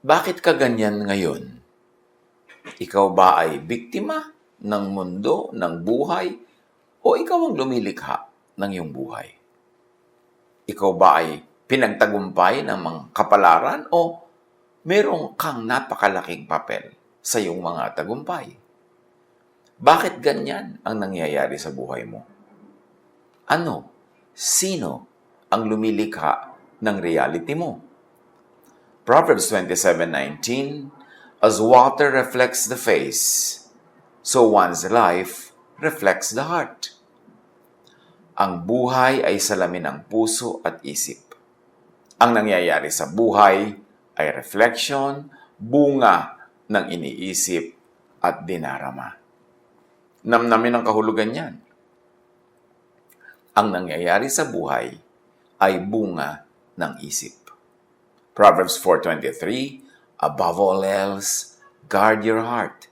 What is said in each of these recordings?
Bakit ka ganyan ngayon? Ikaw ba ay biktima ng mundo, ng buhay, o ikaw ang lumilikha ng iyong buhay? Ikaw ba ay pinagtagumpay ng mga kapalaran o merong kang napakalaking papel sa iyong mga tagumpay? Bakit ganyan ang nangyayari sa buhay mo? Ano? Sino ang lumilikha ng reality mo? Proverbs 27:19, as water reflects the face, so one's life reflects the heart. Ang buhay ay salamin ng puso at isip. Ang nangyayari sa buhay ay reflection, bunga ng iniisip at dinarama. Namnamin ang kahulugan niyan. Ang nangyayari sa buhay ay bunga ng isip. Proverbs 4:23, above all else, guard your heart,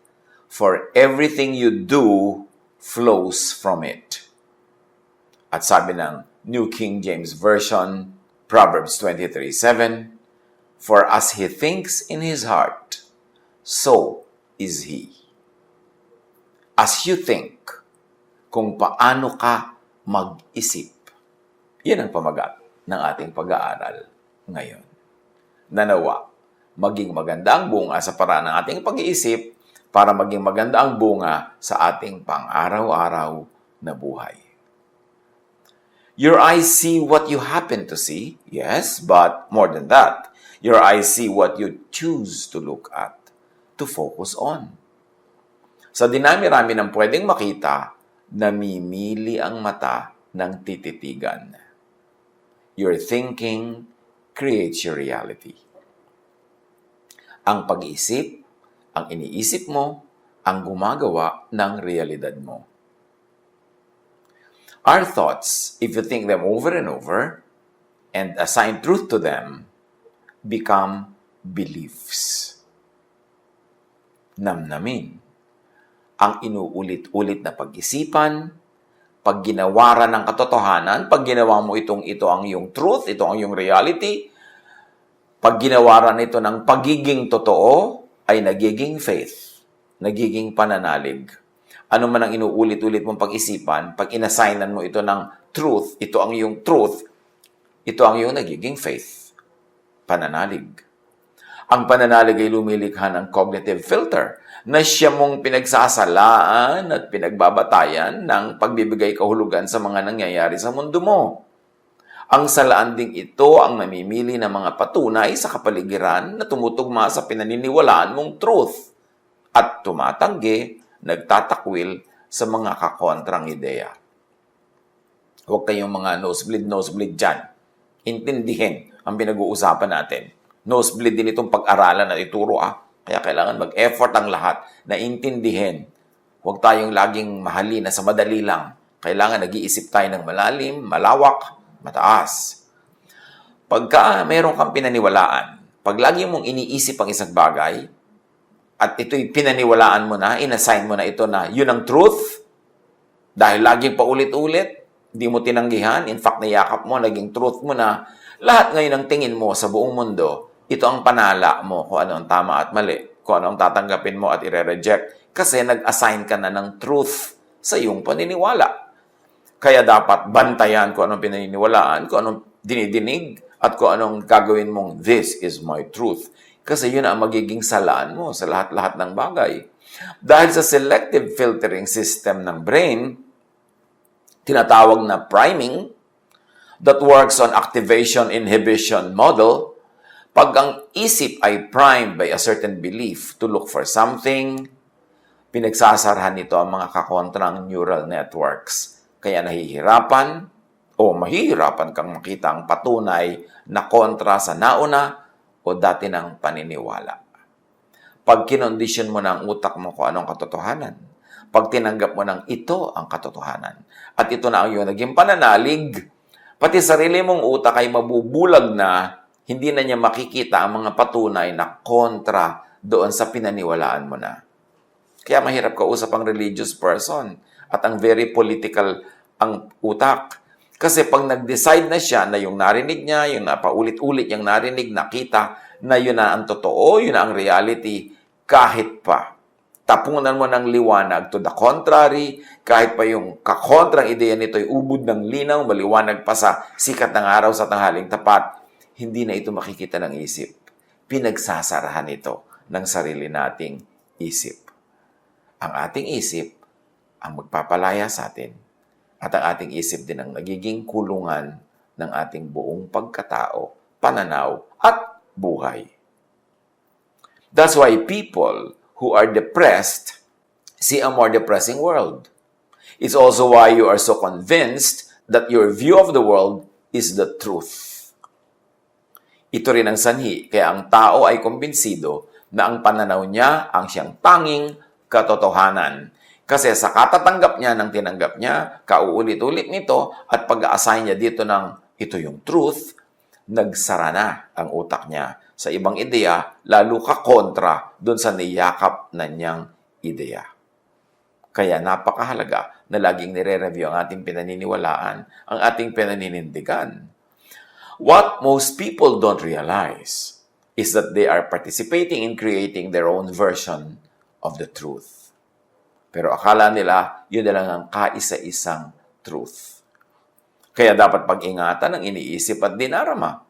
for everything you do flows from it. At sabi ng New King James Version, Proverbs 23:7, for as he thinks in his heart, so is he. As you think, kung paano ka mag-isip. Yan ang pamagat ng ating pag-aaral ngayon. Nanawa, maging maganda ang bunga sa paraan ng ating pag-iisip para maging maganda ang bunga sa ating pang-araw-araw na buhay. Your eyes see what you happen to see, yes, but more than that, your eyes see what you choose to look at, to focus on. Sa dinami-rami ng pwedeng makita, namimili ang mata ng tititigan. Your thinking creates your reality. Ang pag-iisip, ang iniisip mo, ang gumagawa ng realidad mo. Our thoughts, if you think them over and over and assign truth to them, become beliefs. Namnamin. Ang inuulit-ulit na pag-isipan, pag ginawaran ng katotohanan, pag ginawa mo ito ang iyong truth, ito ang iyong reality, pag ginawaran ito ng pagiging totoo, ay nagiging faith, nagiging pananalig. Ano man ang inuulit-ulit mong pag-isipan, pag inassignan mo ito ng truth, ito ang iyong truth, ito ang iyong nagiging faith, pananalig. Ang pananalig ay lumilikha ng cognitive filter na siya mong pinagsasalaan at pinagbabatayan ng pagbibigay kahulugan sa mga nangyayari sa mundo mo. Ang salaan ding ito ang namimili ng mga patunay sa kapaligiran na tumutugma sa pinaniniwalaan mong truth at tumatanggi, nagtatakwil sa mga kakontrang ideya. Huwag kayong mga nosebleed dyan. Intindihin ang pinag-uusapan natin. Nosebleed din itong pag-aralan at ituro Kaya kailangan mag-effort ang lahat na intindihin. Huwag tayong laging mahalin na sa madali lang. Kailangan nag-iisip tayo ng malalim, malawak, mataas. Pagka meron kang pinaniwalaan, pag lagi mong iniisip ang isang bagay, at ito'y pinaniwalaan mo na, inassign mo na ito na yun ang truth, dahil laging paulit-ulit, di mo tinanggihan, in fact, niyakap mo, naging truth mo na, lahat ngayon ang tingin mo sa buong mundo, ito ang panala mo kung ano ang tama at mali, kung ano ang tatanggapin mo at ire-reject, kasi nag-assign ka na ng truth sa iyong paniniwala. Kaya dapat bantayan kung anong pinaniniwalaan, kung anong dinidinig, at kung anong gagawin mong, this is my truth. Kasi yun ang magiging salaan mo sa lahat-lahat ng bagay. Dahil sa selective filtering system ng brain, tinatawag na priming, that works on activation-inhibition model, pag ang isip ay primed by a certain belief to look for something, pinagsasarahan nito ang mga kakontrang neural networks. Kaya nahihirapan o mahihirapan kang makita ang patunay na kontra sa nauna o dati ng paniniwala. Pag kinondisyon mo ng utak mo kung anong katotohanan, pag tinanggap mo ng ito ang katotohanan, at ito na ang iyong naging pananalig, pati sarili mong utak ay mabubulag na, hindi na niya makikita ang mga patunay na kontra doon sa pinaniwalaan mo na. Kaya mahirap kausap ang religious person at ang very political ang utak. Kasi pag nag-decide na siya na yung narinig niya, yung napaulit-ulit yung narinig, nakita, na yun na ang totoo, yun na ang reality, kahit pa tapunan mo ng liwanag to the contrary, kahit pa yung kakontrang ideya nito ay ubod ng linaw, maliwanag pa sa sikat ng araw sa tanghaling tapat, hindi na ito makikita ng isip. Pinagsasarahan ito ng sarili nating isip. Ang ating isip ang magpapalaya sa atin at ang ating isip din ang nagiging kulungan ng ating buong pagkatao, pananaw at buhay. That's why people who are depressed see a more depressing world. It's also why you are so convinced that your view of the world is the truth. Ito rin ang sanhi, kaya ang tao ay kumbinsido na ang pananaw niya ang siyang tanging katotohanan. Kasi sa katatanggap niya ng tinanggap niya, kauulit-ulit nito, at pag-a-assign niya dito ng ito yung truth, nagsara na ang utak niya sa ibang ideya, lalo ka kontra doon sa niyakap na niyang ideya. Kaya napakahalaga na laging nire-review ang ating pinaniniwalaan, ang ating pinaninindigan. What most people don't realize is that they are participating in creating their own version of the truth. Pero akala nila, yun na lang ang kaisa-isang truth. Kaya dapat pag-ingatan ang iniisip at dinarama.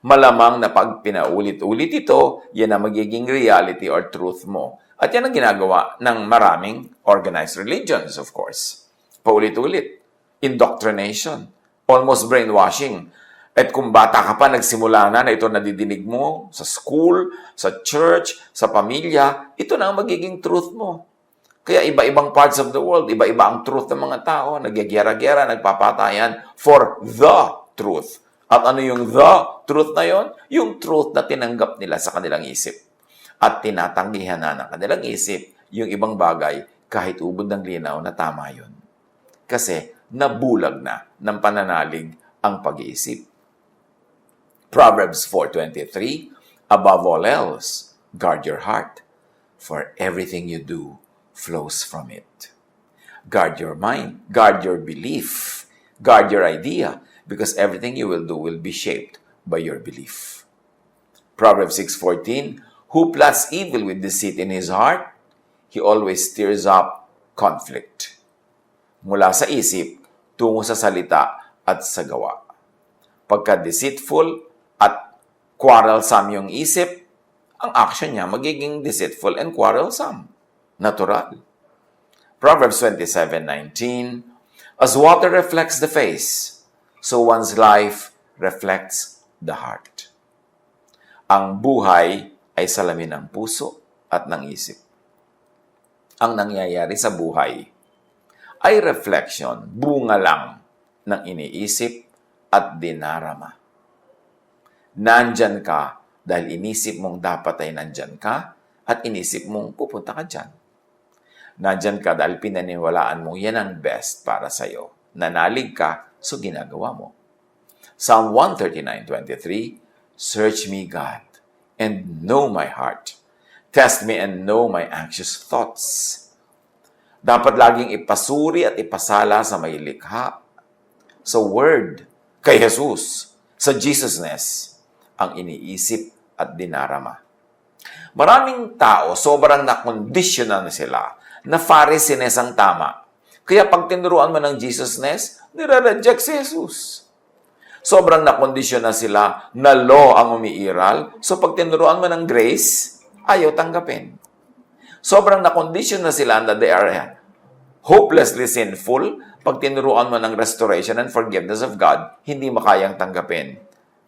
Malamang na pag pinaulit-ulit ito, yan ang magiging reality or truth mo. At yan ang ginagawa ng maraming organized religions, of course. Paulit-ulit. Indoctrination. Almost brainwashing. At kung bata ka pa, nagsimula na ito nadidinig mo sa school, sa church, sa pamilya, ito na ang magiging truth mo. Kaya iba-ibang parts of the world, iba-iba ang truth ng mga tao, nagyagyera-gyera, nagpapatayan for the truth. At ano yung the truth na yon? Yung truth na tinanggap nila sa kanilang isip. At tinatanggihan na ng kanilang isip yung ibang bagay kahit ubod ng linaw na tama yun. Kasi nabulag na ng pananalig ang pag-iisip. Proverbs 4:23, above all else, guard your heart, for everything you do flows from it. Guard your mind, guard your belief, guard your idea, because everything you will do will be shaped by your belief. Proverbs 6:14, who plots evil with deceit in his heart, he always stirs up conflict. Mula sa isip, tungo sa salita at sa gawa. Pagka deceitful at quarrelsome yung isip, ang action niya magiging deceitful and quarrelsome. Natural. Proverbs 27:19, as water reflects the face, so one's life reflects the heart. Ang buhay ay salamin ng puso at ng isip. Ang nangyayari sa buhay ay reflection, bunga lang ng iniisip at dinarama. Nandyan ka dahil inisip mong dapat ay nandyan ka at inisip mong pupunta ka dyan. Nandyan ka dahil pinaniwalaan mo yan ang best para sa'yo. Nanalig ka, so ginagawa mo. Psalm 139:23, search me, God, and know my heart. Test me and know my anxious thoughts. Dapat laging ipasuri at ipasala sa may likha, sa Word, kay Jesus, sa Jesusness, ang iniisip at dinarama. Maraming tao, sobrang nakondisyonan na sila na Pharisees ang tama. Kaya pag tinuruan mo ng Jesusness, nire-reject si Jesus. Sobrang nakondisyon na sila na law ang umiiral. So pag tinuruan mo ng grace, ayaw tanggapin. Sobrang nakondisyon na sila na they are hopelessly sinful. Pag tinuruan mo ng restoration and forgiveness of God, hindi makayang tanggapin.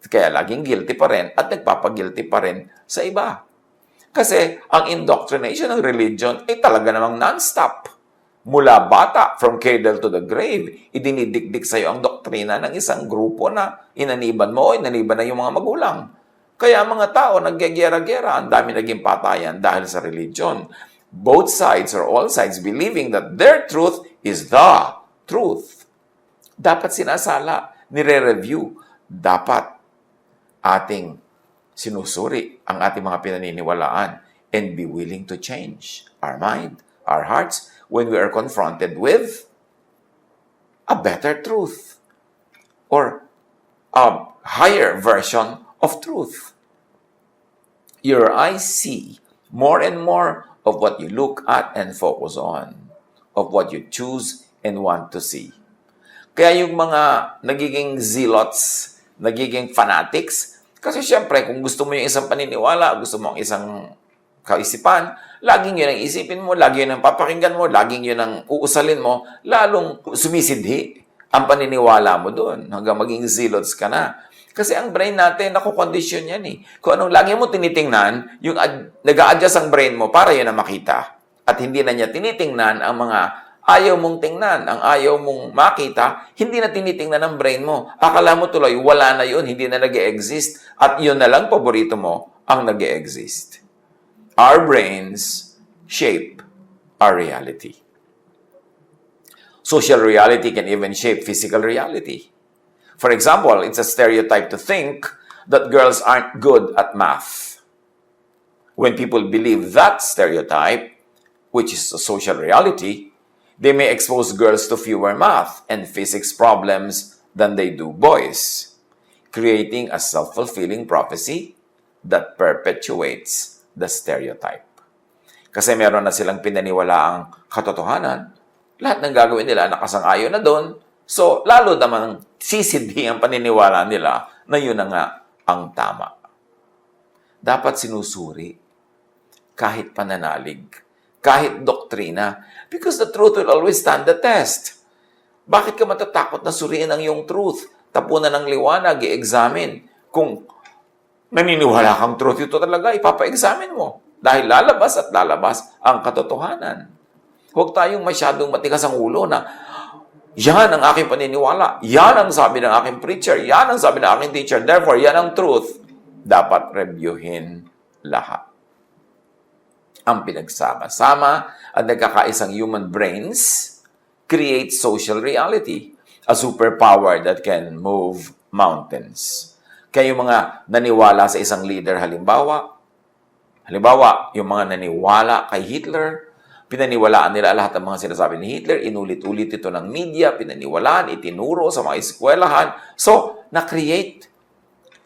Kaya laging guilty pa rin at nagpapagilty pa rin sa iba. Kasi ang indoctrination ng religion ay talaga namang non-stop. Mula bata, from cradle to the grave, idinidikdik sa iyo ang doktrina ng isang grupo na inaniban mo o inaniban na yung mga magulang. Kaya mga tao nagyagyera-gyera, ang dami naging patayan dahil sa religion. Both sides or all sides believing that their truth is the truth. Dapat sinasala, nire-review, dapat ating sinusuri ang ating mga pinaniniwalaan and be willing to change our mind, our hearts, when we are confronted with a better truth or a higher version of truth. your eyes see more and more of what you look at and focus on, of what you choose and want to see. Kaya yung mga nagiging zealots, nagiging fanatics, kasi syempre, kung gusto mo yung isang paniniwala, gusto mo ang isang kaisipan, laging yun ang isipin mo, laging yun ang papakinggan mo, laging yun ang uusalin mo, lalong sumisidhi ang paniniwala mo doon hanggang maging zealots ka na. Kasi ang brain natin, nakukondisyon yan eh. Kung anong lagi mo tinitingnan, yung nag-a-adjust ang brain mo para yun na makita. At hindi na niya tinitingnan ang mga ayaw mong tingnan, ang ayaw mong makita, hindi na tinitingnan ng brain mo. Akala mo tuloy, wala na yun, hindi na nag-e-exist. At yun na lang, paborito mo, ang nag-e-exist. Our brains shape our reality. Social reality can even shape physical reality. For example, it's a stereotype to think that girls aren't good at math. When people believe that stereotype, which is a social reality, they may expose girls to fewer math and physics problems than they do boys, creating a self-fulfilling prophecy that perpetuates the stereotype. Kasi meron na silang pinaniwalaang katotohanan, lahat ng gagawin nila nakasang-ayon na doon, so lalo namang sisidhi ang paniniwala nila na yun na nga ang tama. Dapat sinusuri kahit pananalig, kahit doktrina, because the truth will always stand the test. Bakit ka matatakot na suriin ang iyong truth? Tapunan ng liwanag, i-examine. Kung naniniwala kang truth, ito talaga, ipapa-examine mo. Dahil lalabas at lalabas ang katotohanan. Huwag tayong masyadong matigas ang ulo na, yan ang aking paniniwala, yan ang sabi ng aking preacher, yan ang sabi ng aking teacher, therefore, yan ang truth. Dapat reviewin lahat. Ang pinagsama-sama at nagkakaisang human brains create social reality, a superpower that can move mountains. Kaya yung mga naniwala sa isang leader, halimbawa, yung mga naniwala kay Hitler, pinaniwalaan nila lahat ng mga sinasabi ni Hitler, inulit-ulit ito ng media, pinaniwalaan, itinuro sa mga eskwelahan. So, na-create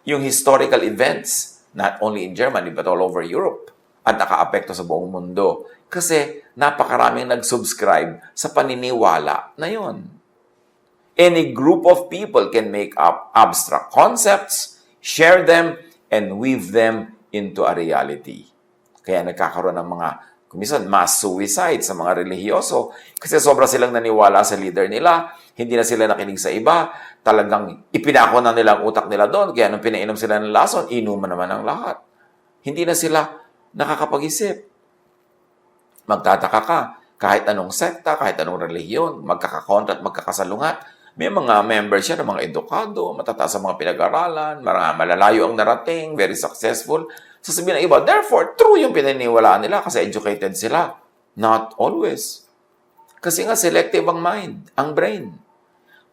yung historical events, not only in Germany, but all over Europe. At nakaapekto sa buong mundo. Kasi napakaraming nag-subscribe sa paniniwala na yon. Any group of people can make up abstract concepts, share them, and weave them into a reality. Kaya nagkakaroon ng mga, kumisan, mass suicide sa mga relihiyoso. Kasi sobra silang naniwala sa leader nila, hindi na sila nakinig sa iba, talagang ipinako na nila ang utak nila doon, kaya nung pinainom sila ng lason, inuman naman ang lahat. Hindi na sila nakakapag-isip. Magtataka ka, kahit anong sekta, kahit anong relihiyon, magkakakontra at magkakasalungat, may mga members siya ng mga edukado, matataas sa mga pinag-aralan, malalayo ang narating, very successful. Sasabihin ng iba, therefore, true yung pinaniwalaan nila kasi educated sila. Not always. Kasi nga selective ang mind, ang brain.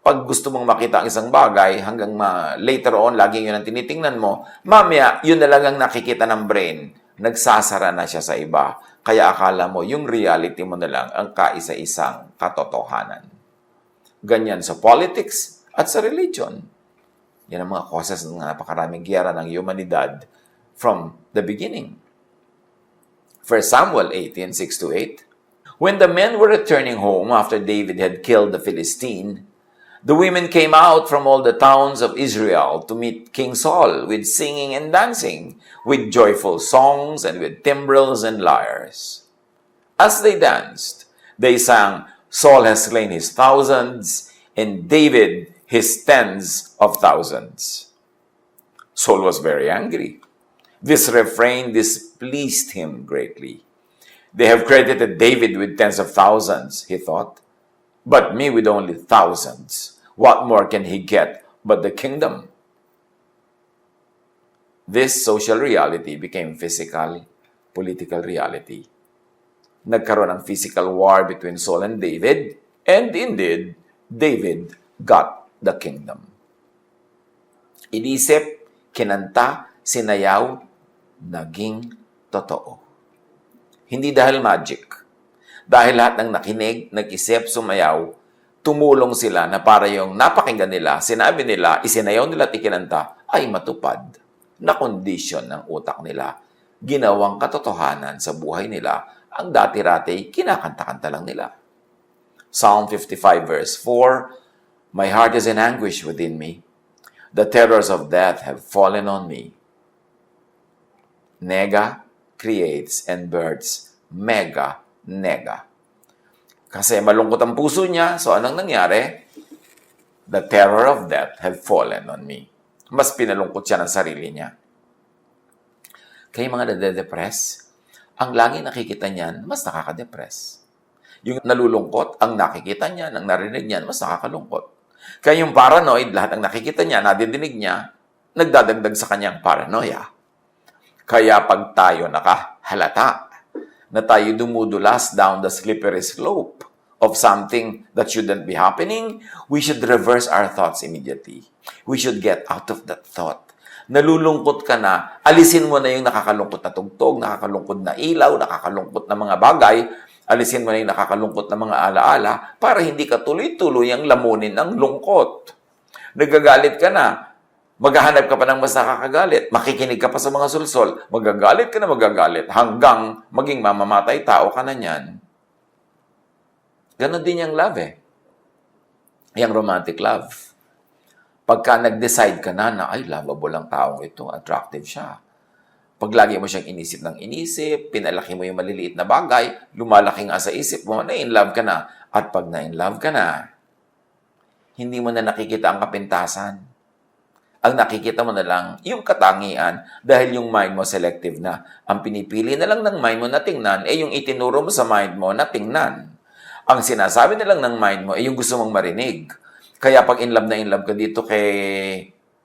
Pag gusto mong makita ang isang bagay, hanggang later on, laging yun ang tinitingnan mo, mamaya, yun na lang ang nakikita ng brain. Nagsasara na siya sa iba. Kaya akala mo, yung reality mo na lang ang kaisa-isang katotohanan. Ganyan sa politics at sa religion. Yan ang mga causes ng napakaraming giyera ng humanidad from the beginning. 1 Samuel 18:6-8. When the men were returning home after David had killed the Philistine, the women came out from all the towns of Israel to meet King Saul with singing and dancing, with joyful songs and with timbrels and lyres. As they danced, they sang, Saul has slain his thousands, and David his tens of thousands. Saul was very angry. This refrain displeased him greatly. They have credited David with tens of thousands, he thought, but me with only thousands. What more can he get but the kingdom? This social reality became physical, political reality. Nagkaroon ng physical war between Saul and David, and indeed, David got the kingdom. Inisip, kinanta, sinayaw, naging totoo. Hindi dahil magic. Dahil lahat ng nakinig, nag-isip, sumayaw, tumulong sila na para yung napakinggan nila, sinabi nila, isinayaw nila at ikinanta, ay matupad na kondisyon ng utak nila ginawang katotohanan sa buhay nila ang dati-rati kinakanta-kanta lang nila. Psalm 55 verse 4, My heart is in anguish within me. The terrors of death have fallen on me. Nega creates and births mega nega. Kasi malungkot ang puso niya, so anong nangyari? The terror of death have fallen on me. Mas pinalungkot siya ng sarili niya. Kaya mga nade-depress, ang lagi nakikita niyan, mas nakaka-depress. Yung nalulungkot, ang nakikita niya, ang narinig niyan, mas nakakalungkot. Kaya yung paranoid, lahat ang nakikita niya, nadidinig niya, nagdadagdag sa kanyang paranoia. Kaya pag tayo nakahalata na tayo dumudulas down the slippery slope of something that shouldn't be happening, we should reverse our thoughts immediately. We should get out of that thought. Nalulungkot ka na, alisin mo na yung nakakalungkot na tugtog, nakakalungkot na ilaw, nakakalungkot na mga bagay, alisin mo na yung nakakalungkot na mga alaala para hindi ka tuloy-tuloy ang lamunin ng lungkot. Nagagalit ka na, maghahanap ka pa ng mas nakakagalit, makikinig ka pa sa mga sulsol, magagalit ka na magagalit, hanggang maging mamamatay tao ka na niyan. Ganon din yung love yung romantic love. Pagka nag-decide ka na ay, lovable ang taong ito, attractive siya. Pag lagi mo siyang inisip ng inisip, pinalaki mo yung maliliit na bagay, lumalaki nga sa isip mo, na-in-love ka na. At pag na-in-love ka na, hindi mo na nakikita ang kapintasan. Ang nakikita mo na lang, yung katangian, dahil yung mind mo selective na. Ang pinipili na lang ng mind mo na tingnan, yung itinuro mo sa mind mo na tingnan. Ang sinasabi na lang ng mind mo, yung gusto mong marinig. Kaya pag in love ka dito kay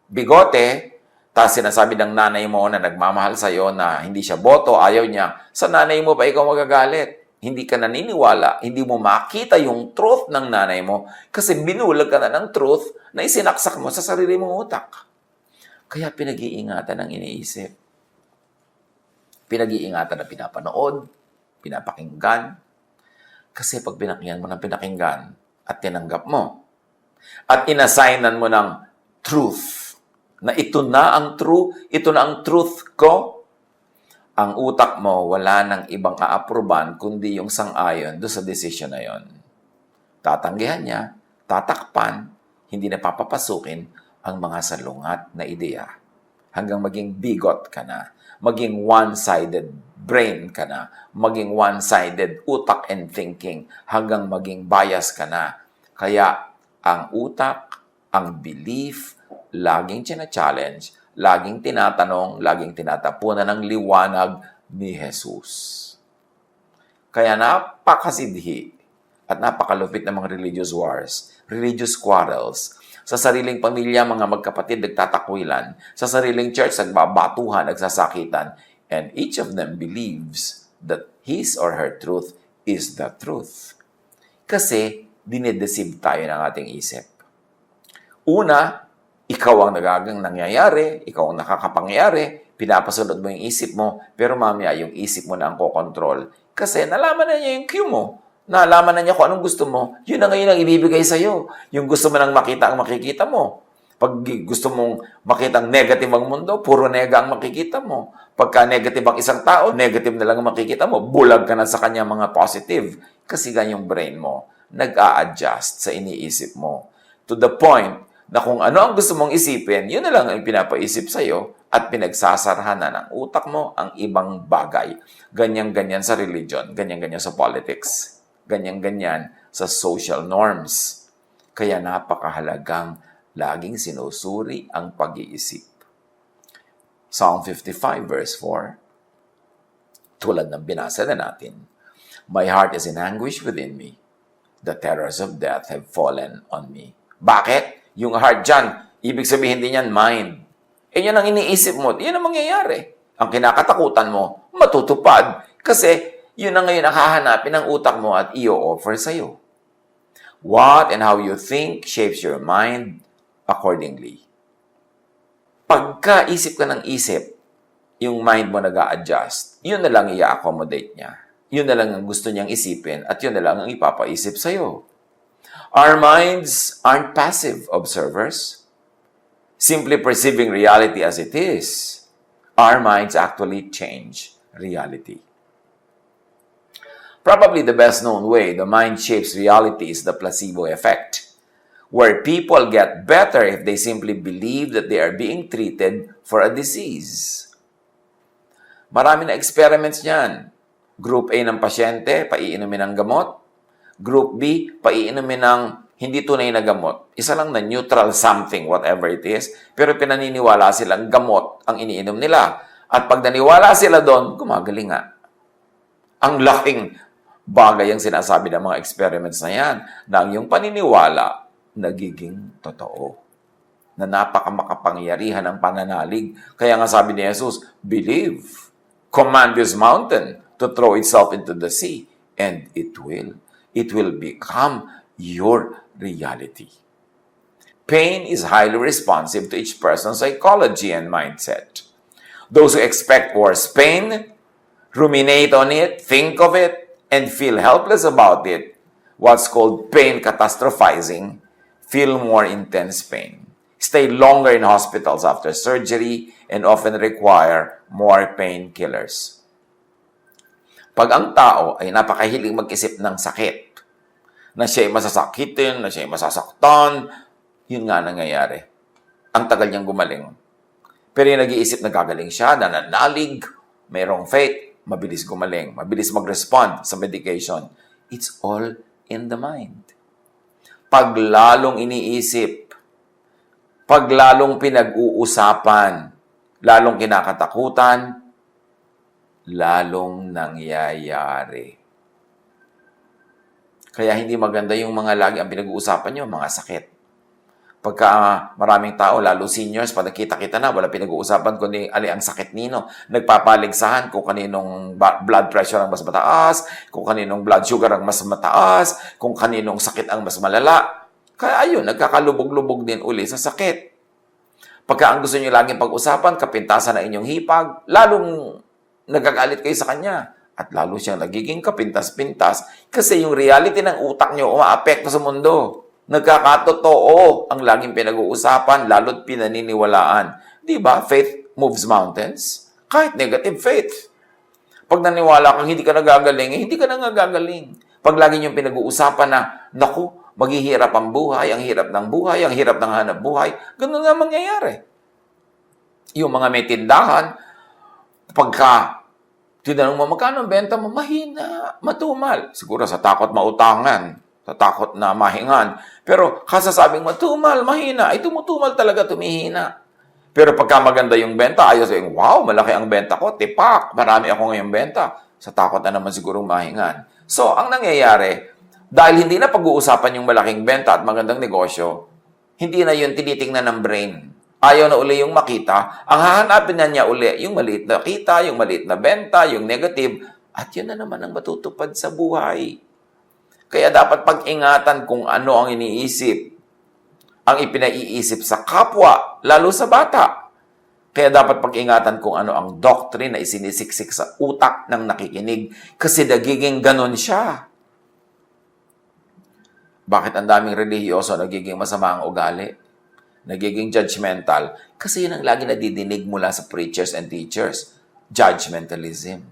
Bigote, tapos sinasabi ng nanay mo na nagmamahal sa'yo na hindi siya boto, ayaw niya, sa nanay mo pa ikaw magagalit. Hindi ka naniniwala, hindi mo makita yung truth ng nanay mo kasi binulag ka na ng truth na isinaksak mo sa sarili mong utak. Kaya pinag-iingatan ang iniisip. Pinag-iingatan na pinapanood, pinapakinggan. Kasi pag pinakinggan mo ng pinakinggan at tinanggap mo, at inassignan mo ng truth, na ito na ang truth ko, ang utak mo, wala nang ibang aaproban kundi yung sang-ayon doon sa desisyon na yon. Tatanggihan niya, tatakpan, hindi na papapasukin ang mga salungat na ideya. Hanggang maging bigot ka na, maging one-sided brain ka na, maging one-sided utak and thinking, hanggang maging bias ka na. Kaya ang utak, ang belief, laging challenge, laging tinatanong, laging tinatapunan ng liwanag ni Jesus. Kaya napakasidhi at napakalupit ng mga religious wars, religious quarrels. Sa sariling pamilya, mga magkapatid nagtatakwilan. Sa sariling church, nagbabatuhan, nagsasakitan. And each of them believes that his or her truth is the truth. Kasi dinedeceive tayo ng ating isip. Una, ikaw ang nangyayari, ikaw ang nakakapangyayari, pinapasunod mo yung isip mo, pero mamaya yung isip mo na ang kokontrol. Kasi nalaman na niya yung cue mo. Nalaman na niya kung anong gusto mo. Yun na ngayon ang ibibigay sa'yo. Yung gusto mo nang makita ang makikita mo. Pag gusto mong makita ang negative ang mundo, puro nega ang makikita mo. Pagka negative ang isang tao, negative na lang ang makikita mo. Bulag ka na sa kanya mga positive. Kasi ganyang brain mo, nag-a-adjust sa iniisip mo. To the point na kung ano ang gusto mong isipin, yun na lang ang pinapaisip sa'yo at pinagsasarahan na ng utak mo ang ibang bagay. Ganyan-ganyan sa religion, ganyan-ganyan sa politics, ganyan-ganyan sa social norms. Kaya napakahalagang laging sinusuri ang pag-iisip. Psalm 55 verse 4, tulad ng binasa na natin, My heart is in anguish within me. The terrors of death have fallen on me. Bakit? Yung heart dyan, ibig sabihin din yan, mind. Yan ang iniisip mo, yan ang mangyayari. Ang kinakatakutan mo, matutupad. Kasi yun ang ngayon ang hahanapin ng utak mo at i-offer sa'yo. What and how you think shapes your mind accordingly. Pagka-isip ka ng isip, yung mind mo nag-a-adjust, yun na lang i-accommodate niya. Yun na lang ang gusto niyang isipin at yun na lang ang ipapaisip sa'yo. Our minds aren't passive observers, simply perceiving reality as it is. Our minds actually change reality. Probably the best known way the mind shapes reality is the placebo effect, where people get better if they simply believe that they are being treated for a disease. Marami na experiments niyan. Group A ng pasyente, paiinumin ng gamot. Group B, paiinumin ng hindi tunay na gamot. Isa lang na neutral something, whatever it is, pero pinaniniwala silang gamot ang iniinom nila. At pag naniwala sila doon, gumagaling nga. Ang laking bagay ang sinasabi ng mga experiments na yan, na ang iyong paniniwala nagiging totoo. Na napakamakapangyarihan ng pananalig. Kaya nga sabi ni Jesus, believe. Command this mountain to throw itself into the sea, and it will. It will become your reality. Pain is highly responsive to each person's psychology and mindset. Those who expect worse pain, ruminate on it, think of it, and feel helpless about it, what's called pain catastrophizing, feel more intense pain, stay longer in hospitals after surgery, and often require more painkillers. Pag ang tao ay napakahilig mag-isip ng sakit, na siya ay masasakitin, na siya ay masasaktan, yun nga nangyayari. Ang tagal niyang gumaling. Pero yung nag-iisip na gagaling siya, nananalig, mayroong faith, mabilis gumaling, mabilis mag-respond sa medication. It's all in the mind. Pag lalong iniisip, pag lalong pinag-uusapan, lalong kinakatakutan, lalong nangyayari. Kaya hindi maganda yung mga lagi ang pinag-uusapan nyo, mga sakit. Pagka maraming tao, lalo seniors, pag nakita-kita na, wala pinag-uusapan kundi ang sakit nino. Nagpapaligsahan kung kaninong blood pressure ang mas mataas, kung kaninong blood sugar ang mas mataas, kung kaninong sakit ang mas malala. Kaya ayun, nagkakalubog-lubog din uli sa sakit. Pagka ang gusto nyo laging pag-usapan, kapintasan na inyong hipag, lalong nagagalit kayo sa kanya. At lalo siyang nagiging kapintas-pintas kasi yung reality ng utak nyo umaapekto sa mundo. Nagkakatotoo ang laging pinag-uusapan, lalo't pinaniniwalaan. Di ba? Faith moves mountains. Kahit negative faith. Pag naniwala kang hindi ka nagagaling, hindi ka nagagaling. Pag lagi niyong pinag-uusapan na, naku, maghihirap ang buhay, ang hirap ng buhay, ang hirap ng hanap buhay, ganun nga mangyayari. Yung mga may tindahan, pagka tinanong mo, magkano ang benta mo? Mahina, matumal. Siguro sa takot mautangan, sa takot na mahingan. Pero kasasabing matumal, mahina, ay tumutumal talaga, tumihina. Pero pagka maganda yung benta, ayaw saying, wow, malaki ang benta ko, tipak, marami ako ngayong benta. Sa takot na naman siguro mahingan. So, ang nangyayari, dahil hindi na pag-uusapan yung malaking benta at magandang negosyo, hindi na yun tinitingnan ng brain. Ayaw na uli yung makita, ang hahanapin na niya uli yung maliit na kita, yung maliit na benta, yung negative, at yun na naman ang matutupad sa buhay. Kaya dapat pag-ingatan kung ano ang iniisip, ang ipinaiisip sa kapwa, lalo sa bata. Kaya dapat pag-ingatan kung ano ang doctrine na isinisiksik sa utak ng nakikinig kasi nagiging ganon siya. Bakit ang daming relihiyoso nagiging masama ang ugali? Nagiging judgmental kasi yun ang lagi nadidinig mula sa preachers and teachers. Judgmentalism.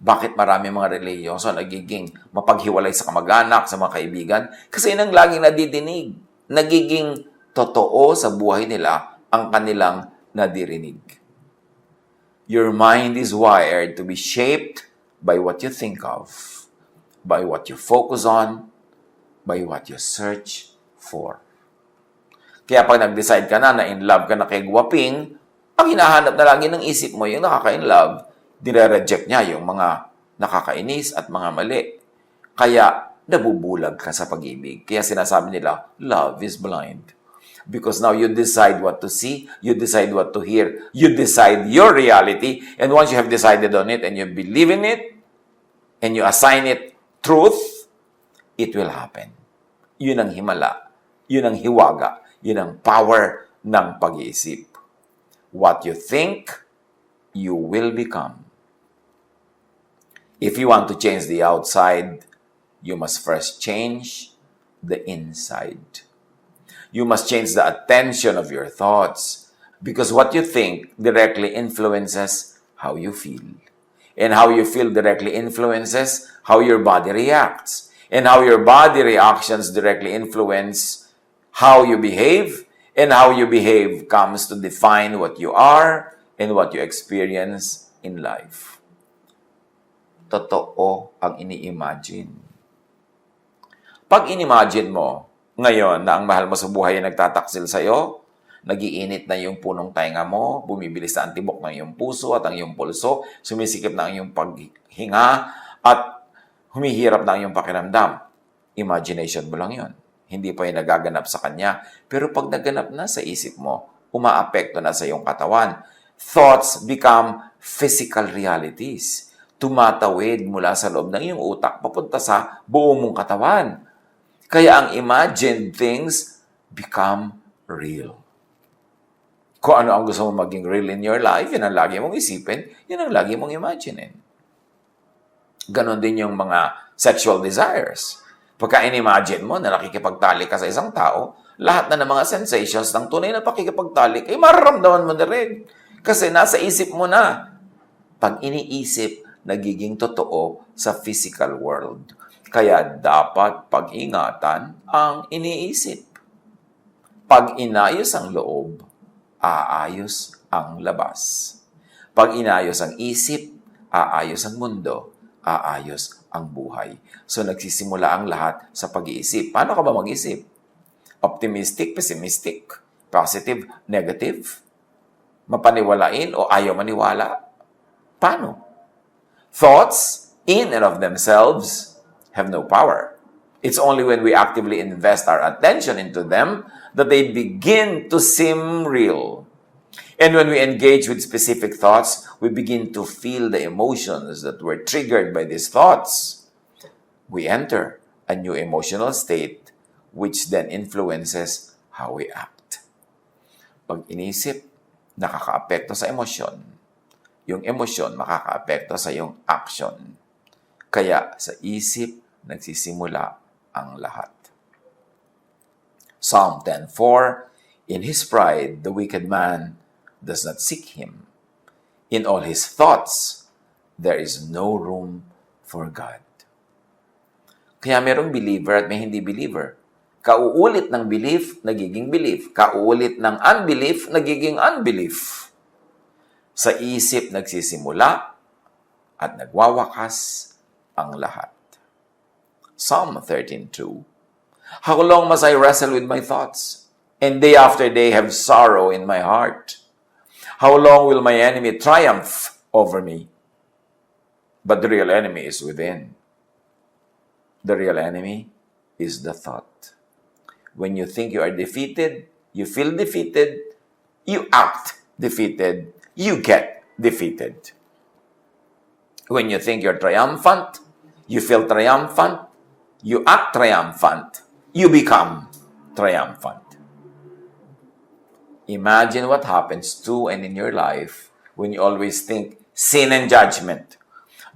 Bakit marami mga relihiyoso nagiging mapaghiwalay sa kamag-anak, sa mga kaibigan? Kasi yun ang laging nadidinig. Nagiging totoo sa buhay nila ang kanilang nadirinig. Your mind is wired to be shaped by what you think of, by what you focus on, by what you search for. Kaya pag nag-decide ka na in love ka na kay Guwaping, ang hinahanap na lagi ng isip mo yung nakaka-in love, dire-reject niya yung mga nakakainis at mga mali. Kaya nabubulag ka sa pag-ibig. Kaya sinasabi nila, love is blind. Because now you decide what to see, you decide what to hear, you decide your reality, and once you have decided on it and you believe in it, and you assign it truth, it will happen. Yun ang himala. Yun ang hiwaga. Yun ang power ng pag-iisip. What you think, you will become. If you want to change the outside, you must first change the inside. You must change the attention of your thoughts. Because what you think directly influences how you feel. And how you feel directly influences how your body reacts. And how your body reactions directly influence how you behave. And how you behave comes to define what you are and what you experience in life. Totoo ang ini-imagine. Pag in-imagine mo ngayon na ang mahal mo sa buhay ay nagtataksil sa'yo, nagiinit na yung punong tainga mo, bumibilis na ang tibok ng iyong puso at ang iyong pulso, sumisikip na ang iyong paghinga, at humihirap na ang iyong pakiramdam. Imagination mo lang yun. Hindi pa yung nagaganap sa kanya. Pero pag naganap na sa isip mo, umaapekto na sa iyong katawan. Thoughts become physical realities. Tumatawid mula sa loob ng iyong utak papunta sa buong mong katawan. Kaya ang imagined things become real. Kung ano ang gusto mong maging real in your life, yun ang lagi mong isipin, yun ang lagi mong imaginin. Ganon din yung mga sexual desires. Pagka in-imagine mo na nakikipagtalik ka sa isang tao, lahat na ng mga sensations ng tunay na pakikipagtalik ay mararamdaman mo na rin. Kasi nasa isip mo na. Pag iniisip, nagiging totoo sa physical world. Kaya dapat pag-ingatan ang iniisip. Pag inayos ang loob, aayos ang labas. Pag inayos ang isip, aayos ang mundo, aayos ang buhay. So nagsisimula ang lahat sa pag-iisip. Paano ka ba mag-isip? Optimistic, pessimistic, positive, negative? Mapaniwalain o ayaw maniwala? Paano? Thoughts, in and of themselves, have no power. It's only when we actively invest our attention into them that they begin to seem real. And when we engage with specific thoughts, we begin to feel the emotions that were triggered by these thoughts. We enter a new emotional state which then influences how we act. Pag inisip, nakakaapekto sa emosyon. Yung emosyon makakaapekto sa yung action. Kaya sa isip, nagsisimula ang lahat. Psalm 10:4, in his pride, the wicked man does not seek him. In all his thoughts, there is no room for God. Kaya merong believer at may hindi believer. Kauulit ng belief, nagiging belief. Kauulit ng unbelief, nagiging unbelief. Sa isip nagsisimula at nagwawakas ang lahat. Psalm 13:2. How long must I wrestle with my thoughts, and day after day have sorrow in my heart? How long will my enemy triumph over me? But the real enemy is within. The real enemy is the thought. When you think you are defeated, you feel defeated, you act defeated, you get defeated. When you think you're triumphant, you feel triumphant, you act triumphant, you become triumphant. Imagine what happens to and in your life when you always think sin and judgment.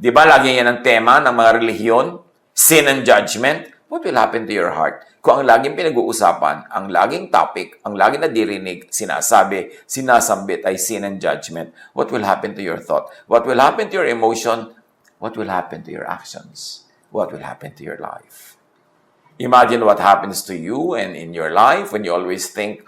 Di ba lagi yan ang tema ng mga relihiyon? Sin and judgment. What will happen to your heart? Kung ang laging pinag-uusapan, ang laging topic, ang laging nadirinig, sinasabi, sinasambit ay sin and judgment, what will happen to your thought? What will happen to your emotion? What will happen to your actions? What will happen to your life? Imagine what happens to you and in your life when you always think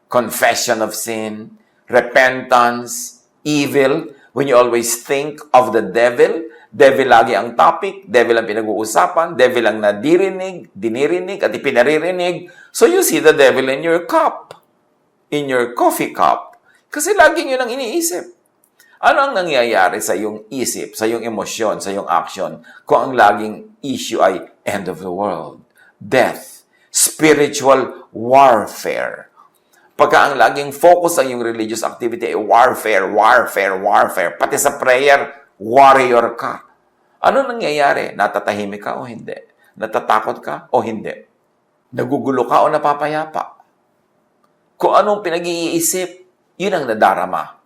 confession of sin, repentance, evil, when you always think of the devil. Devil lagi ang topic, devil ang pinag-uusapan, devil ang dinirinig, at ipinaririnig. So you see the devil in your cup, in your coffee cup. Kasi laging yun ang iniisip. Ano ang nangyayari sa iyong isip, sa iyong emosyon, sa iyong action, kung ang laging issue ay end of the world, death, spiritual warfare? Pagka ang laging focus ang iyong religious activity ay warfare, pati sa prayer, warrior ka. Ano nangyayari? Natatahimik ka o hindi? Natatakot ka o hindi? Nagugulo ka o napapayapa? Kung anong pinag-iisip, yun ang nadarama.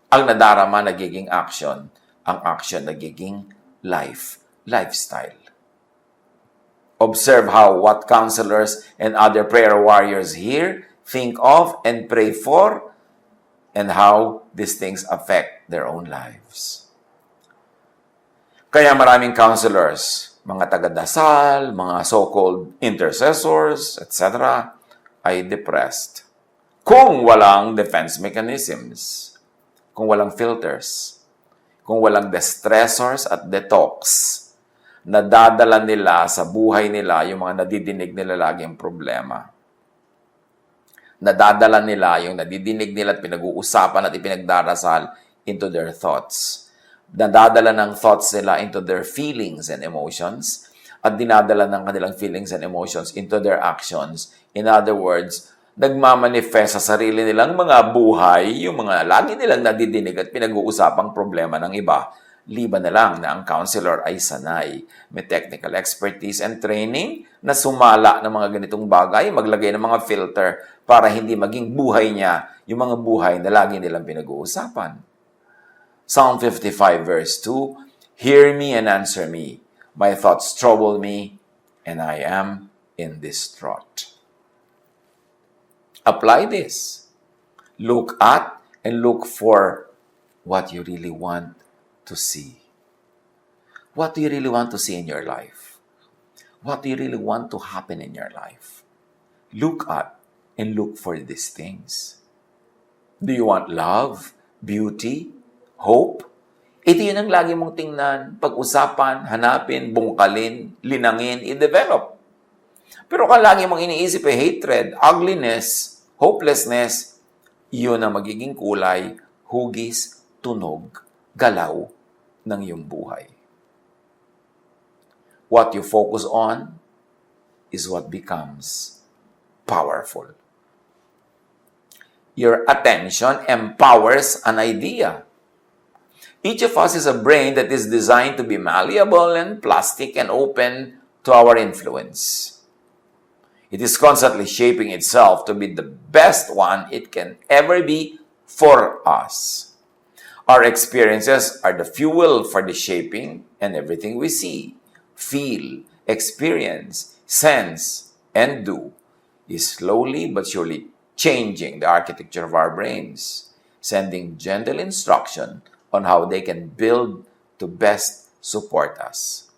Ang nadarama nagiging action. Ang action nagiging lifestyle. Observe how what counselors and other prayer warriors here think of and pray for and how these things affect their own lives. Kaya maraming counselors, mga taga-dasal, mga so-called intercessors, etc., ay depressed. Kung walang defense mechanisms, kung walang filters, kung walang distressors at detox, nadadala nila sa buhay nila yung mga nadidinig nila laging problema. Nadadala nila yung nadidinig nila at pinag-uusapan at ipinagdarasal into their thoughts. Nadadala ng thoughts nila into their feelings and emotions at dinadala ng kanilang feelings and emotions into their actions. In other words, nagmamanifest sa sarili nilang mga buhay, yung mga lagi nilang nadidinig at pinag-uusapang problema ng iba. Liban na lang na ang counselor ay sanay, may technical expertise and training na sumala ng mga ganitong bagay, maglagay ng mga filter para hindi maging buhay niya yung mga buhay na lagi nilang pinag-uusapan. Psalm 55 verse 2, Hear me and answer me. My thoughts trouble me, and I am in distraught. Apply this. Look at and look for what you really want to see. What do you really want to see in your life? What do you really want to happen in your life? Look at and look for these things. Do you want love, beauty, hope? Ito yun ang lagi mong tingnan, pag-usapan, hanapin, bungkalin, linangin, i-develop. Pero kung lagi mong iniisip ay hatred, ugliness, hopelessness, yun ang magiging kulay, hugis, tunog, galaw ng iyong buhay. What you focus on is what becomes powerful. Your attention empowers an idea. Each of us is a brain that is designed to be malleable and plastic and open to our influence. It is constantly shaping itself to be the best one it can ever be for us. Our experiences are the fuel for the shaping, and everything we see, feel, experience, sense, and do is slowly but surely changing the architecture of our brains, sending gentle instruction on how they can build to best support us.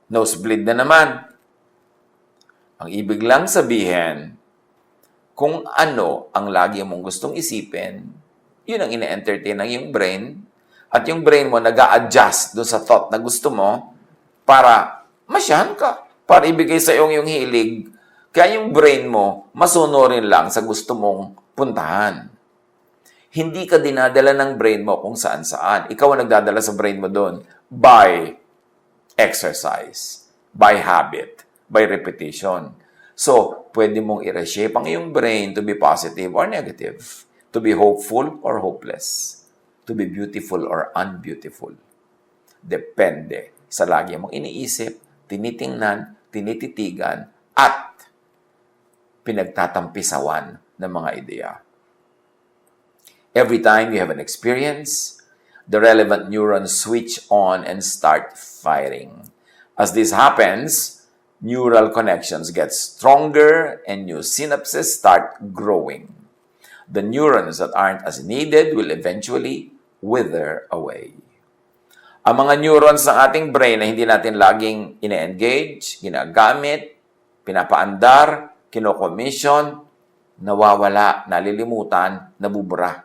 Nosebleed na naman. Ang ibig lang sabihin, kung ano ang lagi mong gustong isipin, yun ang ine-entertain ng iyong brain, at yung brain mo nag-a-adjust doon sa thought na gusto mo para masyahan ka, para ibigay sa iyong yung hilig. Kaya yung brain mo, masunurin lang sa gusto mong puntahan. Hindi ka dinadala ng brain mo kung saan-saan. Ikaw ang nagdadala sa brain mo doon by exercise, by habit, by repetition. So, pwede mong i-reshape ang iyong brain to be positive or negative, to be hopeful or hopeless, to be beautiful or unbeautiful. Depende sa lagi mong iniisip, tinitingnan, tinititigan, at pinagtatampisawan ng mga ideya. Every time you have an experience, the relevant neurons switch on and start firing. As this happens, neural connections get stronger and new synapses start growing. The neurons that aren't as needed will eventually wither away. Ang mga neurons ng ating brain na hindi natin laging ine-engage, ginagamit, pinapaandar, kinokomission, nawawala, nalilimutan, nabubura.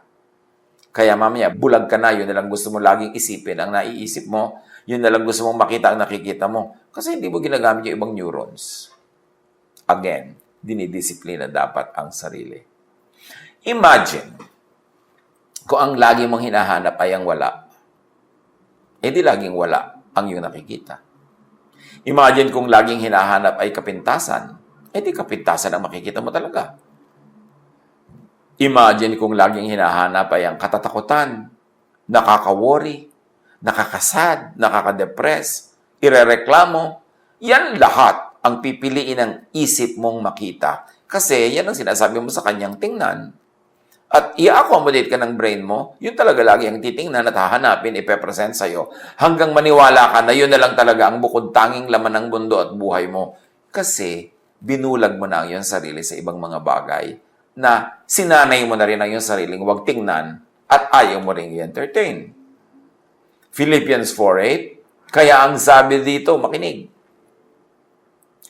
Kaya mamaya, bulag ka na, yun na lang gusto mo laging isipin. Ang naiisip mo, yun na lang gusto mong makita ang nakikita mo. Kasi hindi mo ginagamit yung ibang neurons. Again, dinidisiplina dapat ang sarili. Imagine, kung ang lagi mong hinahanap ay ang wala, edi laging wala ang iyong nakikita. Imagine kung laging hinahanap ay kapintasan, edi kapintasan ang makikita mo talaga. Imagine kung laging hinahanap ay ang katatakutan, nakaka-worry, nakakasad, nakaka-depress, irereklamo. Yan lahat ang pipiliin ng isip mong makita. Kasi yan ang sinasabi mo sa kanyang tingnan. At i-accommodate ka ng brain mo, yun talaga lagi ang titingnan at hahanapin, ipepresent sa'yo. Hanggang maniwala ka na yun na lang talaga ang bukod tanging laman ng mundo at buhay mo. Kasi binulag mo na ang iyong sarili sa ibang mga bagay na sinanay mo na rin ang iyong sariling huwag tingnan at ayaw mo rin i-entertain. Philippians 4:8, kaya ang sabi dito, makinig.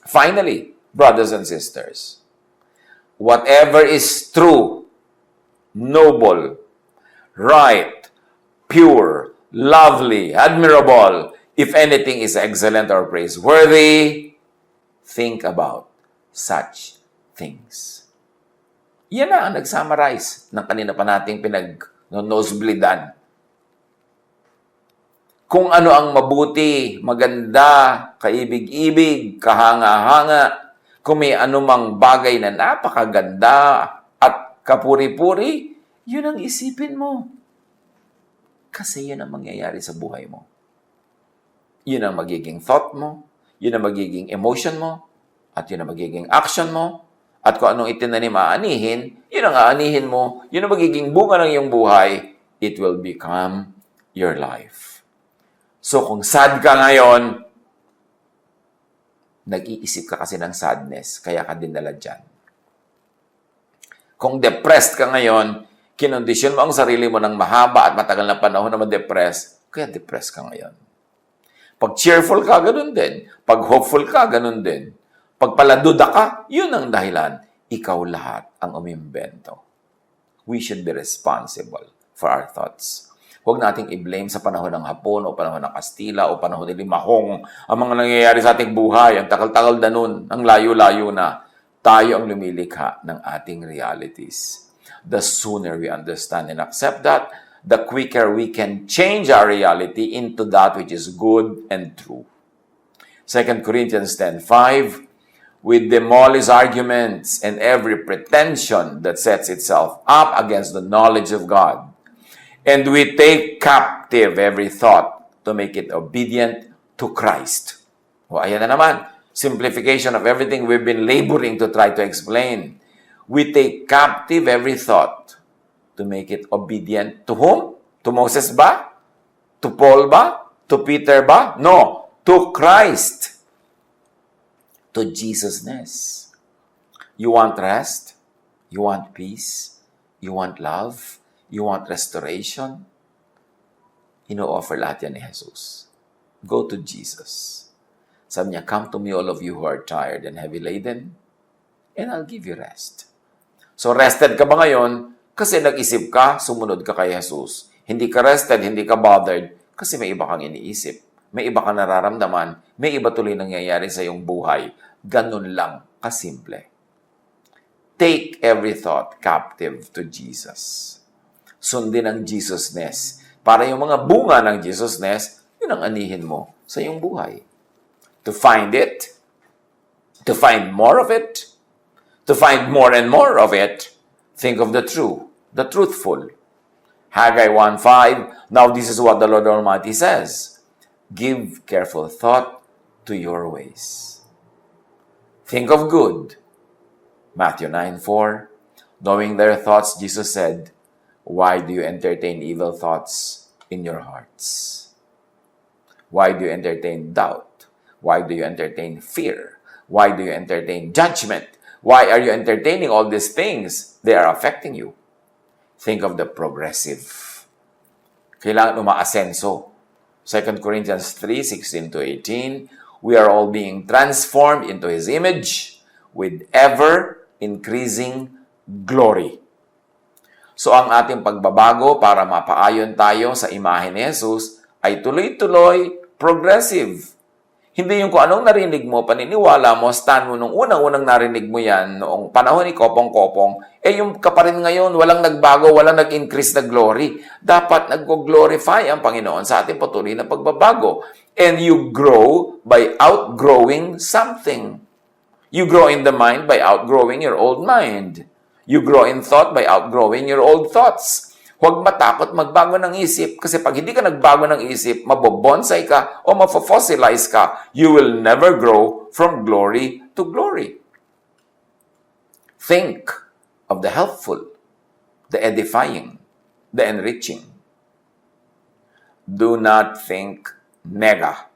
Finally, brothers and sisters, whatever is true, noble, right, pure, lovely, admirable, if anything is excellent or praiseworthy, think about such things. Yan na ang nag-summarize ng kanina pa nating pinag-nosebleedan. Kung ano ang mabuti, maganda, kaibig-ibig, kahanga-hanga, kung may anumang bagay na napakaganda at kapuri-puri, yun ang isipin mo. Kasi yun ang mangyayari sa buhay mo. Yun ang magiging thought mo, yun ang magiging emotion mo, at yun ang magiging action mo, at kung anong itinanim aanihin, yun ang aanihin mo, yun ang magiging bunga ng iyong buhay, it will become your life. So kung sad ka ngayon, nag-iisip ka kasi ng sadness, kaya ka dinala dyan. Kung depressed ka ngayon, kinondisyon mo ang sarili mo ng mahaba at matagal na panahon na ma-depress, kaya depressed ka ngayon. Pag cheerful ka, ganun din. Pag hopeful ka, ganun din. Pag paladuda ka, yun ang dahilan. Ikaw lahat ang umimbento. We should be responsible for our thoughts. Huwag nating i-blame sa panahon ng Hapon o panahon ng Kastila o panahon ni Limahong ang mga nangyayari sa ating buhay. Ang takal-takal na nun, ang layo-layo na. Tayo ang lumilikha ng ating realities. The sooner we understand and accept that, the quicker we can change our reality into that which is good and true. 2 Corinthians 10:5, we demolish arguments and every pretension that sets itself up against the knowledge of God. And we take captive every thought to make it obedient to Christ. O, ayan na naman. Simplification of everything we've been laboring to try to explain. We take captive every thought to make it obedient to whom? To Moses ba? To Paul ba? To Peter ba? No. To Christ. To Jesus-ness. You want rest? You want peace? You want love? You want restoration? Ino-offer lahat yan ni Jesus. Go to Jesus. Sabi niya, come to me all of you who are tired and heavy laden, and I'll give you rest. So rested ka ba ngayon? Kasi nag-isip ka, sumunod ka kay Jesus. Hindi ka rested, hindi ka bothered, kasi may iba kang iniisip. May iba kang nararamdaman, may iba tuloy nangyayari sa iyong buhay. Ganun lang, kasimple. Take every thought captive to Jesus. Sundin ang Jesus-ness. Para yung mga bunga ng Jesus-ness, yun ang anihin mo sa iyong buhay. To find it, to find more of it, to find more and more of it, think of the true, the truthful. Haggai 1:5, now this is what the Lord Almighty says, give careful thought to your ways. Think of good. Matthew 9:4, knowing their thoughts, Jesus said, why do you entertain evil thoughts in your hearts? Why do you entertain doubt? Why do you entertain fear? Why do you entertain judgment? Why are you entertaining all these things? They are affecting you. Think of the progressive. Kailangan umaasenso. 2 Corinthians 3:16-18, we are all being transformed into His image with ever-increasing glory. So ang ating pagbabago para mapaayon tayo sa imahe ni Jesus ay tuloy-tuloy, progressive. Hindi yung kung anong narinig mo, paniniwala mo, stand mo nung unang-unang narinig mo yan, noong panahon ni Kopong-Kopong, yung ka pa rin ngayon, walang nagbago, walang nag-increase na glory. Dapat nag-glorify ang Panginoon sa ating patuloy na pagbabago. And you grow by outgrowing something. You grow in the mind by outgrowing your old mind. You grow in thought by outgrowing your old thoughts. Huwag matakot magbago ng isip kasi pag hindi ka nagbago ng isip, mabobonsai ka o mafofossilize ka. You will never grow from glory to glory. Think of the helpful, the edifying, the enriching. Do not think nega.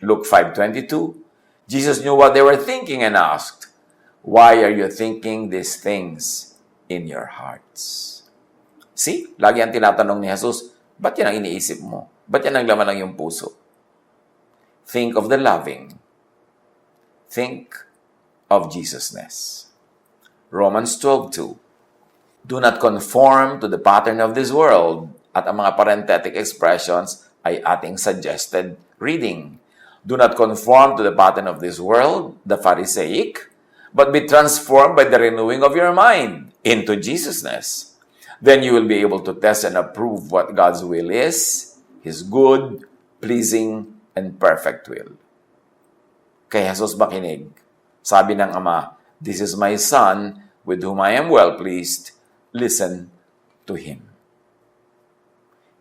Luke 5:22. Jesus knew what they were thinking and asked, Why are you thinking these things in your hearts? See? Lagi ang tinatanong ni Jesus, ba't yan ang iniisip mo? Ba't yan ang laman ng iyong puso? Think of the loving. Think of Jesusness. Romans 12:2. Do not conform to the pattern of this world. At ang mga parenthetic expressions ay ating suggested reading. Do not conform to the pattern of this world, the Pharisaic, but be transformed by the renewing of your mind into Jesusness. Then you will be able to test and approve what God's will is, His good, pleasing, and perfect will. Kay Jesus makinig. Sabi ng Ama, "This is my Son, with whom I am well pleased. Listen to Him."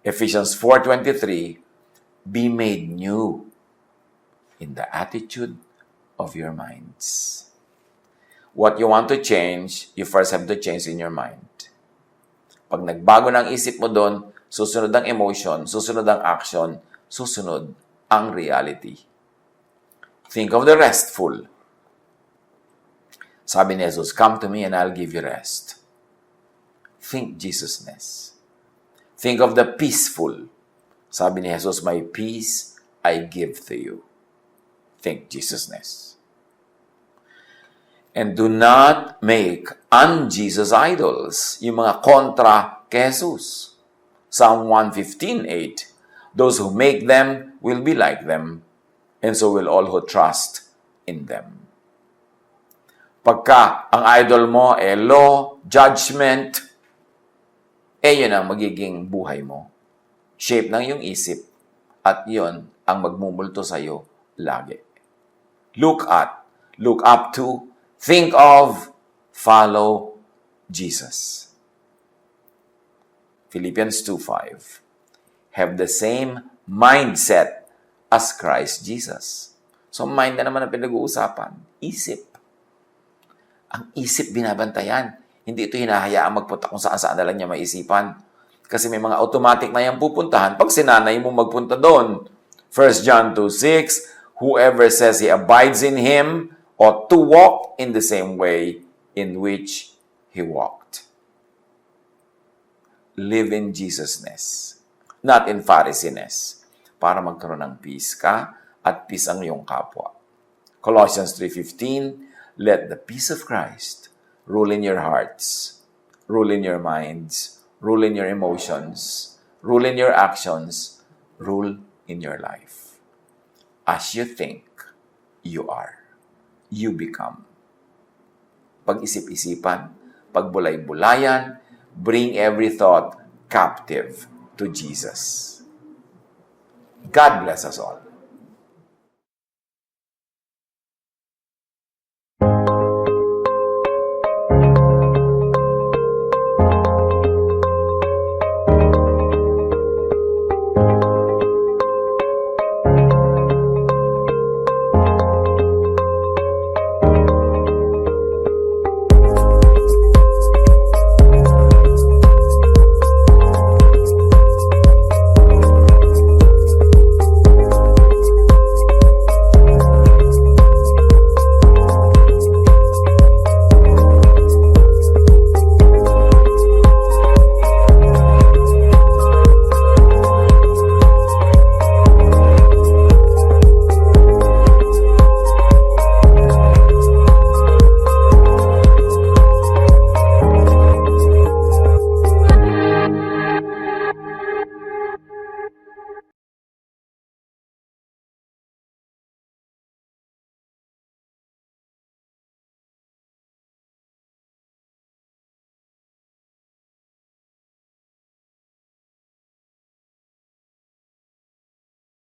Ephesians 4:23, be made new in the attitude of your minds. What you want to change, you first have to change in your mind. Pag nagbago ng isip mo doon, susunod ang emotion, susunod ang action, susunod ang reality. Think of the restful. Sabi ni Jesus, come to me and I'll give you rest. Think Jesusness. Think of the peaceful. Sabi ni Jesus, my peace I give to you. Think Jesusness. And do not make un-Jesus idols. Yung mga kontra kay Jesus. Psalm 115:8. Those who make them will be like them, and so will all who trust in them. Pagka ang idol mo law, judgment, yun ang magiging buhay mo. Shape ng iyong isip, at yun ang magmumulto sa iyo lagi. Look up to, think of, follow Jesus. Philippians 2:5. Have the same mindset as Christ Jesus. So mind na naman ang pinag-uusapan. Isip. Ang isip binabantayan. Hindi ito hinahayaang magpunta kung saan-saan na lang niya maisipan. Kasi may mga automatic na yung pupuntahan pag sinanay mo magpunta doon. 1 John 2:6, whoever says he abides in Him ought to walk in the same way in which He walked. Live in Jesusness, not in Pharisiness, para magkaroon ng peace ka at peace ang iyong kapwa. Colossians 3:15, let the peace of Christ rule in your hearts, rule in your minds, rule in your emotions, rule in your actions, rule in your life. As you think, you are. You become. Pag-isip-isipan, pagbulay-bulayan, bring every thought captive to Jesus. God bless us all.